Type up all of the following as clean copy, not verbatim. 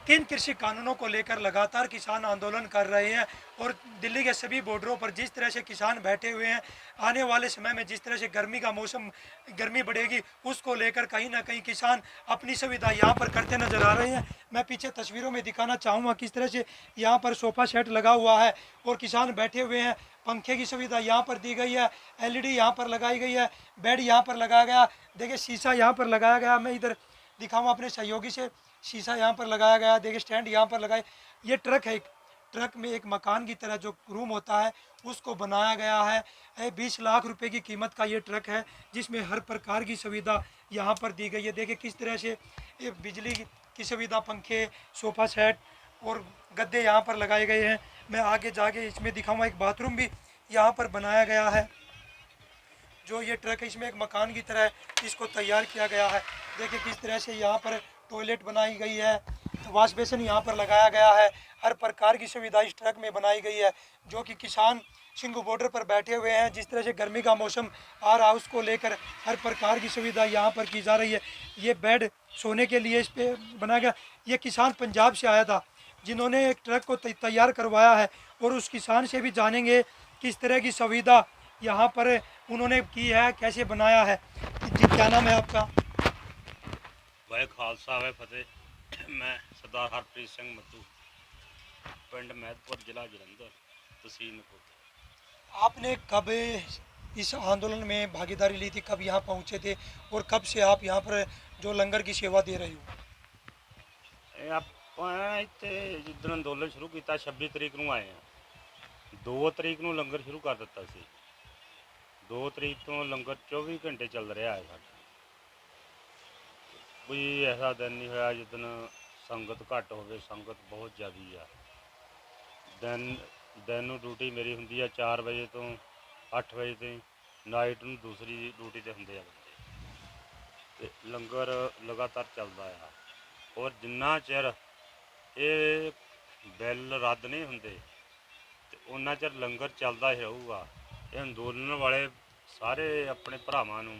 तीन कृषि कानूनों को लेकर लगातार किसान आंदोलन कर रहे हैं और दिल्ली के सभी बॉर्डरों पर जिस तरह से किसान बैठे हुए हैं, आने वाले समय में जिस तरह से गर्मी का मौसम, गर्मी बढ़ेगी, उसको लेकर कहीं ना कहीं किसान अपनी सुविधा यहाँ पर करते नजर आ रहे हैं। मैं पीछे तस्वीरों में दिखाना चाहूँगा किस तरह से यहाँ पर सोफा सेट लगा हुआ है और किसान बैठे हुए हैं। पंखे की सुविधा यहाँ पर दी गई है, एलईडी यहाँ पर लगाई गई है, बेड यहाँ पर लगाया गया, देखिए शीशा यहाँ पर लगाया गया। मैं इधर दिखाऊँ अपने सहयोगी से, शीशा यहाँ पर लगाया गया, देखिए स्टैंड यहाँ पर लगाए। ये ट्रक है, ट्रक में एक मकान की तरह जो रूम होता है उसको बनाया गया है। 20 लाख रुपए की कीमत का ये ट्रक है जिसमें हर प्रकार की सुविधा यहाँ पर दी गई है। देखिए किस तरह से ये बिजली की सुविधा, पंखे, सोफा सेट और गद्दे यहाँ पर लगाए गए हैं। मैं आगे जाके इसमें दिखाऊंगा, एक बाथरूम भी यहाँ पर बनाया गया है। जो ये ट्रक है इसमें एक मकान की तरह इसको तैयार किया गया है। देखिए किस तरह से यहाँ पर टॉयलेट बनाई गई है, वॉश बेसिन यहाँ पर लगाया गया है। हर प्रकार की सुविधा इस ट्रक में बनाई गई है। जो कि किसान सिंघू बॉर्डर पर बैठे हुए हैं, जिस तरह से गर्मी का मौसम आ रहा है उसको लेकर हर प्रकार की सुविधा यहाँ पर की जा रही है। ये बेड सोने के लिए इस पर बनाया गया। ये किसान पंजाब से आया था जिन्होंने एक ट्रक को तैयार करवाया है और उस किसान से भी जानेंगे किस तरह की सुविधा यहाँ पर उन्होंने की है, कैसे बनाया है। जी क्या नाम है आपका? वाहे खालसा वाहे फतेह। मैं सरदार हरप्रीत सिंह मत्तू, पिंड मैदपुर, जिला जलंधर, तहसील नकोतर। आपने कब इस आंदोलन में भागीदारी ली थी, कब यहाँ पहुँचे थे और कब से आप यहाँ पर जो लंगर की सेवा दे रहे हो? ਆਪਾਂ ਇੱਥੇ ਜਿੱਦਣ ਅੰਦੋਲਨ ਸ਼ੁਰੂ ਕੀਤਾ 26 ਤਰੀਕ ਨੂੰ ਆਏ ਆ। 2 ਤਰੀਕ ਨੂੰ ਲੰਗਰ ਸ਼ੁਰੂ ਕਰ ਦਿੱਤਾ ਸੀ। 2 ਤਰੀਕ ਤੋਂ ਲੰਗਰ 24 ਘੰਟੇ ਚੱਲ ਰਿਹਾ ਹੈ ਸਾਡਾ। ਕੋਈ ਐਸਾ ਦਿਨ ਨਹੀਂ ਹੋਇਆ ਜਿੱਦਣ ਸੰਗਤ ਘੱਟ ਹੋਵੇ। ਸੰਗਤ ਬਹੁਤ ਜ਼ਿਆਦੀ ਆ। ਦਿਨ ਨੂੰ ਡਿਊਟੀ ਮੇਰੀ ਹੁੰਦੀ ਆ 4 ਵਜੇ ਤੋਂ 8 ਵਜੇ ਤਾਈਂ, ਨਾਈਟ ਨੂੰ ਦੂਸਰੀ ਡਿਊਟੀ 'ਤੇ ਹੁੰਦੇ ਆ ਬੰਦੇ। ਅਤੇ ਲੰਗਰ ਲਗਾਤਾਰ ਚੱਲਦਾ ਆ ਔਰ ਜਿੰਨਾ ਚਿਰ ਇਹ ਬਿੱਲ ਰੱਦ ਨਹੀਂ ਹੁੰਦੇ ਤੇ ਉਹਨਾਂ ਚਿਰ ਲੰਗਰ ਚੱਲਦਾ ਹੀ ਰਹੂਗਾ। ਇਹ ਅੰਦੋਲਨ ਵਾਲੇ ਸਾਰੇ ਆਪਣੇ ਭਰਾਵਾਂ ਨੂੰ,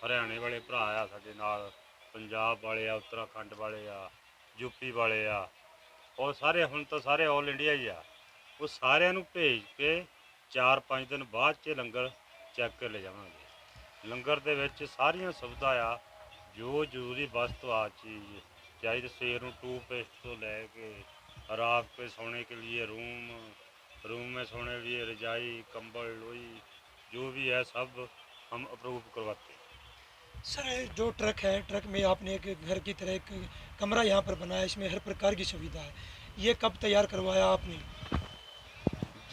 ਹਰਿਆਣੇ ਵਾਲੇ ਭਰਾ ਆ ਸਾਡੇ ਨਾਲ, ਪੰਜਾਬ ਵਾਲੇ ਆ, ਉੱਤਰਾਖੰਡ ਵਾਲੇ ਆ, ਯੂਪੀ ਵਾਲੇ ਆ, ਔਰ ਸਾਰੇ ਹੁਣ ਤਾਂ ਸਾਰੇ ਆਲ ਇੰਡੀਆ ਹੀ ਆ, ਉਹ ਸਾਰਿਆਂ ਨੂੰ ਭੇਜ ਕੇ 4-5 ਦਿਨ ਬਾਅਦ 'ਚ ਲੰਗਰ ਚੱਕ ਕੇ ਲੈ ਜਾਵਾਂਗੇ। ਲੰਗਰ ਦੇ ਵਿੱਚ ਸਾਰੀਆਂ ਸੁਵਿਧਾ ਆ, ਜੋ ਜ਼ਰੂਰੀ वस्तु आ चीज़ चाहे तो शेर टूथपेस्ट तो लेके रात पे सोने के लिए रूम में सोने के लिए रजाई, कंबल, लोई, जो भी है सब हम अप्रूव करवाते हैं। सर जो ट्रक है, ट्रक में आपने एक घर की तरह एक कमरा यहाँ पर बनाया, इसमें हर प्रकार की सुविधा है। ये कब तैयार करवाया आपने?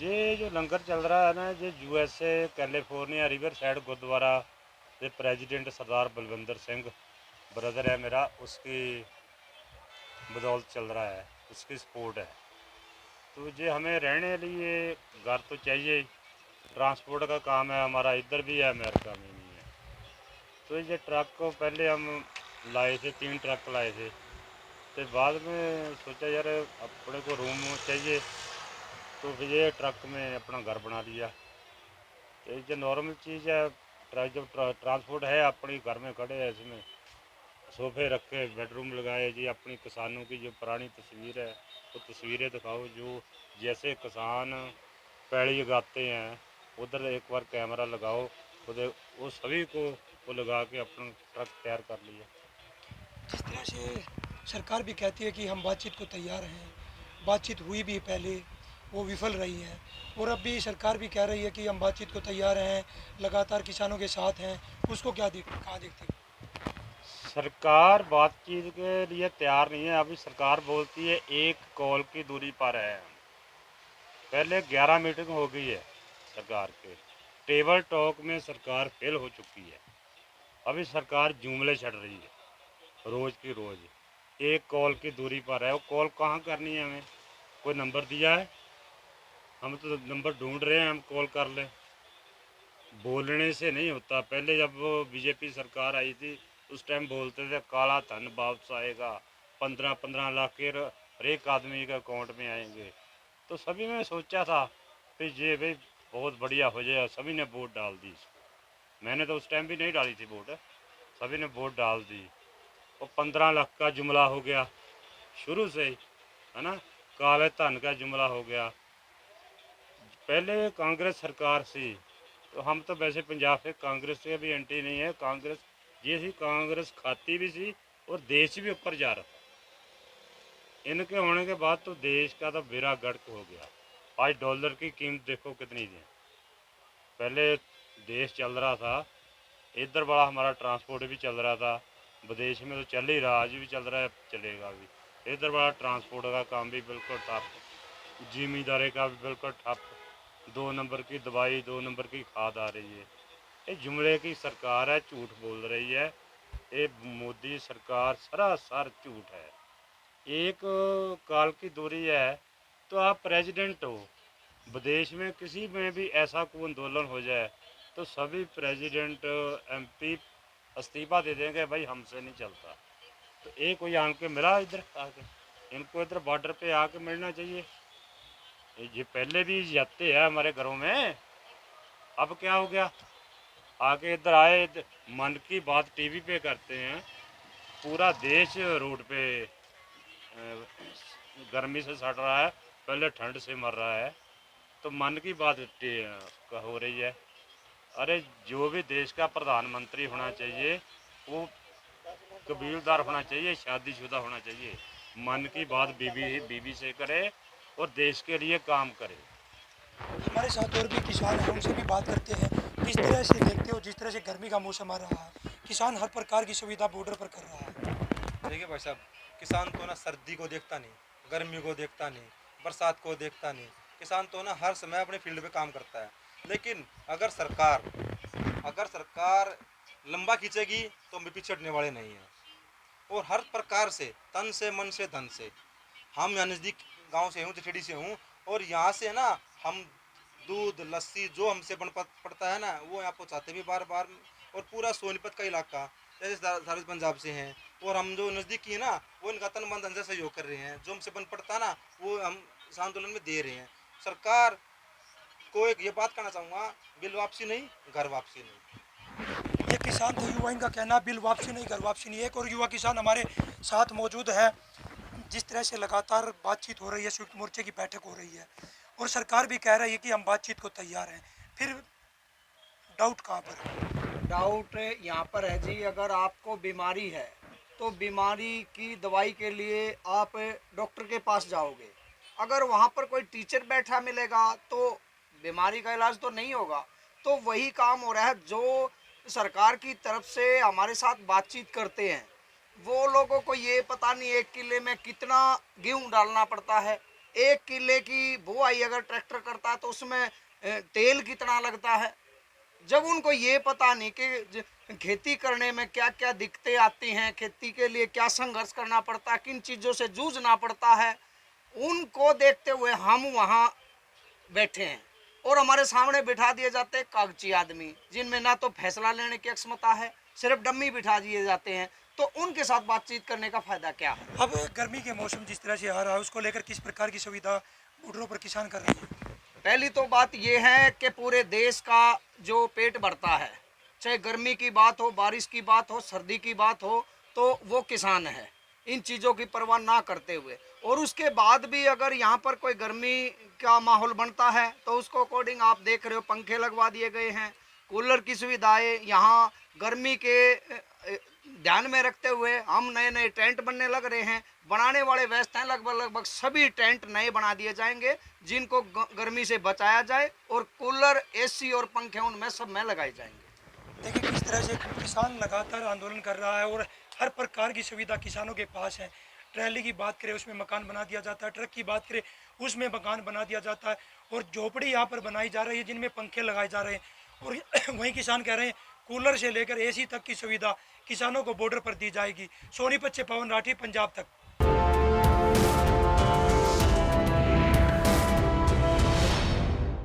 ये जो लंगर चल रहा है ना, ये USA California riverside gurdwara के प्रेसिडेंट सरदार बलविंदर सिंह ब्रदर है मेरा, उसकी बदौलत चल रहा है, उसकी सपोर्ट है। तो ये हमें रहने के लिए घर तो चाहिए। ट्रांसपोर्ट का काम है हमारा, इधर भी है, अमेरिका में भी है। तो ये ट्रक को पहले हम लाए थे, 3 ट्रक लाए थे। तो बाद में सोचा यार अपने को रूम चाहिए, तो फिर ये ट्रक में अपना घर बना लिया। तो ये नॉर्मल चीज़ है। जब ट्रांसपोर्ट है, अपनी घर में खड़े हैं, इसमें सोफे रखे, बेडरूम लगाए जी। अपनी किसानों की जो पुरानी तस्वीर है वो तस्वीरें दिखाओ, जो जैसे किसान पैड़ी उगाते हैं, उधर एक बार कैमरा लगाओ, उधर वो सभी को वो लगा के अपना ट्रक तैयार कर लिया। जिस तरह से सरकार भी कहती है कि हम बातचीत को तैयार हैं, बातचीत हुई भी पहले, वो विफल रही है, और अब भी सरकार भी कह रही है कि हम बातचीत को तैयार हैं, लगातार किसानों के साथ हैं, उसको क्या कहाँ देखते हो? सरकार बातचीत के लिए तैयार नहीं है। अभी सरकार बोलती है 1 कॉल की दूरी पर है। पहले 11 मीटिंग हो गई है सरकार के, टेबल टॉक में सरकार फेल हो चुकी है। अभी सरकार जुमले छड़ रही है रोज़ की रोज़। 1 कॉल की दूरी पर है, वो कॉल कहाँ करनी है? हमें कोई नंबर दिया है? हम तो नंबर ढूंढ रहे हैं, हम कॉल कर लें। बोलने से नहीं होता। पहले जब वो बीजेपी सरकार आई थी उस टाइम बोलते थे काला धन वापस आएगा, 15-15 लाख के हर एक आदमी के अकाउंट में आएंगे। तो सभी ने सोचा था कि ये भाई बहुत बढ़िया हो जाएगा, सभी ने वोट डाल दी इसको। मैंने तो उस टाइम भी नहीं डाली थी वोट, सभी ने वोट डाल दी। और 15 लाख का जुमला हो गया। शुरू से ही, है ना। काले धन का जुमला हो गया। पहले कांग्रेस सरकार सी, तो हम तो वैसे पंजाब से कांग्रेस के भी एंटी नहीं है। कांग्रेस ये सी, कांग्रेस खाती भी सी और देश भी ऊपर जा रहा था। इनके होने के बाद तो देश का तो बेड़ा गर्क हो गया। आज डॉलर की कीमत देखो कितनी है। पहले देश चल रहा था, इधर बड़ा हमारा ट्रांसपोर्ट भी चल रहा था, विदेश में तो चल ही रहा, आज भी चल रहा है, चलेगा भी। इधर बड़ा ट्रांसपोर्ट का काम भी बिल्कुल ठप, जिमींदारी का भी बिल्कुल ठप। 2 नंबर की दवाई, 2 नंबर की खाद आ रही है। ये जुमले की सरकार है, झूठ बोल रही है। ये मोदी सरकार सरासर झूठ है। एक काल की दूरी है तो आप प्रेसिडेंट हो। विदेश में किसी में भी ऐसा कोई आंदोलन हो जाए तो सभी प्रेसिडेंट एमपी इस्तीफा दे देंगे, भाई हमसे नहीं चलता। तो एक कोई आके मिला इधर आके, इनको इधर बॉर्डर पे आके मिलना चाहिए। ये पहले भी जाते हैं हमारे घरों में, अब क्या हो गया, आके इधर आए, मन की बात टीवी पे करते हैं। पूरा देश रोड पे गर्मी से सड़ रहा है, पहले ठंड से मर रहा है, तो मन की बात हो रही है। अरे जो भी देश का प्रधानमंत्री होना चाहिए वो कबीलदार होना चाहिए, शादीशुदा होना चाहिए। मन की बात बीवी बीवी से करे और देश के लिए काम करे। हमारे साथ और भी किसान हैं, उनसे भी बात करते हैं। किस तरह से देखते हो, जिस तरह से गर्मी का मौसम आ रहा है, किसान हर प्रकार की सुविधा बॉर्डर पर कर रहा है। देखिए भाई साहब, किसान तो ना सर्दी को देखता नहीं, गर्मी को देखता नहीं, बरसात को देखता नहीं। किसान तो ना हर समय अपने फील्ड पे काम करता है। लेकिन अगर सरकार लंबा खींचेगी तो हम भी पीछे हटने वाले नहीं हैं। और हर प्रकार से, तन से, मन से, धन से, हम यहाँ नज़दीक गांव से हूँ, जठेड़ी से हूँ, और यहाँ से ना हम दूध लस्सी जो हमसे बन पड़ता है ना, वो यहाँ पहुँचाते भी बार बार। और पूरा सोनीपत का इलाका, जैसे सारे पंजाब से हैं, और हम जो नज़दीक की है ना, वो इनका तन मन धन से सहयोग कर रहे हैं। जो हमसे बन पड़ता है ना, वो हम इस आंदोलन में दे रहे हैं। सरकार को एक ये बात कहना चाहूँगा, बिल वापसी नहीं, घर वापसी नहीं। ये किसान थे युवा, इनका कहना बिल वापसी नहीं, घर वापसी नहीं। एक और युवा किसान हमारे साथ मौजूद है। जिस तरह से लगातार बातचीत हो रही है, संयुक्त मोर्चे की बैठक हो रही है और सरकार भी कह रही है कि हम बातचीत को तैयार हैं, फिर डाउट कहाँ पर है? डाउट यहाँ पर है जी, अगर आपको बीमारी है तो बीमारी की दवाई के लिए आप डॉक्टर के पास जाओगे। अगर वहाँ पर कोई टीचर बैठा मिलेगा तो बीमारी का इलाज तो नहीं होगा। तो वही काम हो रहा है, जो सरकार की तरफ से हमारे साथ बातचीत करते हैं वो लोगों को ये पता नहीं 1 किले में कितना गेहूँ डालना पड़ता है। 1 किले की बुआई अगर ट्रैक्टर करता है तो उसमें तेल कितना लगता है। जब उनको ये पता नहीं कि खेती करने में क्या क्या दिक्कतें आती हैं, खेती के लिए क्या संघर्ष करना पड़ता है, किन चीज़ों से जूझना पड़ता है, उनको देखते हुए हम वहाँ बैठे हैं और हमारे सामने बिठा दिए जाते हैं कागजी आदमी, जिनमें ना तो फैसला लेने की क्षमता है, सिर्फ डम्मी बिठा दिए जाते हैं। तो उनके साथ बातचीत करने का फायदा क्या है? अब गर्मी के मौसम जिस तरह से आ रहा है, उसको लेकर किस प्रकार की सुविधा बॉर्डरों पर किसान कर रहे हैं? पहली तो बात यह है कि पूरे देश का जो पेट भरता है, चाहे गर्मी की बात हो, बारिश की बात हो, सर्दी की बात हो, तो वो किसान है, इन चीज़ों की परवाह ना करते हुए। और उसके बाद भी अगर यहाँ पर कोई गर्मी का माहौल बनता है तो उसको अकॉर्डिंग आप देख रहे हो पंखे लगवा दिए गए हैं, कूलर की सुविधाएं यहाँ गर्मी के ध्यान में रखते हुए हम नए नए टेंट बनने लग रहे हैं। बनाने वाले व्यस्त हैं, लगभग सभी टेंट नए बना दिए जाएंगे जिनको गर्मी से बचाया जाए, और कूलर, एसी और पंखे उनमें सब में लगाए जाएंगे। देखिए किस तरह से किसान लगातार आंदोलन कर रहा है और हर प्रकार की सुविधा किसानों के पास है। ट्रैली की बात करें उसमें मकान बना दिया जाता है, ट्रक की बात करें उसमें मकान बना दिया जाता है, और झोपड़ी यहाँ पर बनाई जा रही है जिनमें पंखे लगाए जा रहे हैं। और वहीं किसान कह रहे हैं कूलर से लेकर एसी तक की सुविधा किसानों को बॉर्डर पर दी जाएगी। सोनीपत से पवन राठी, पंजाब तक।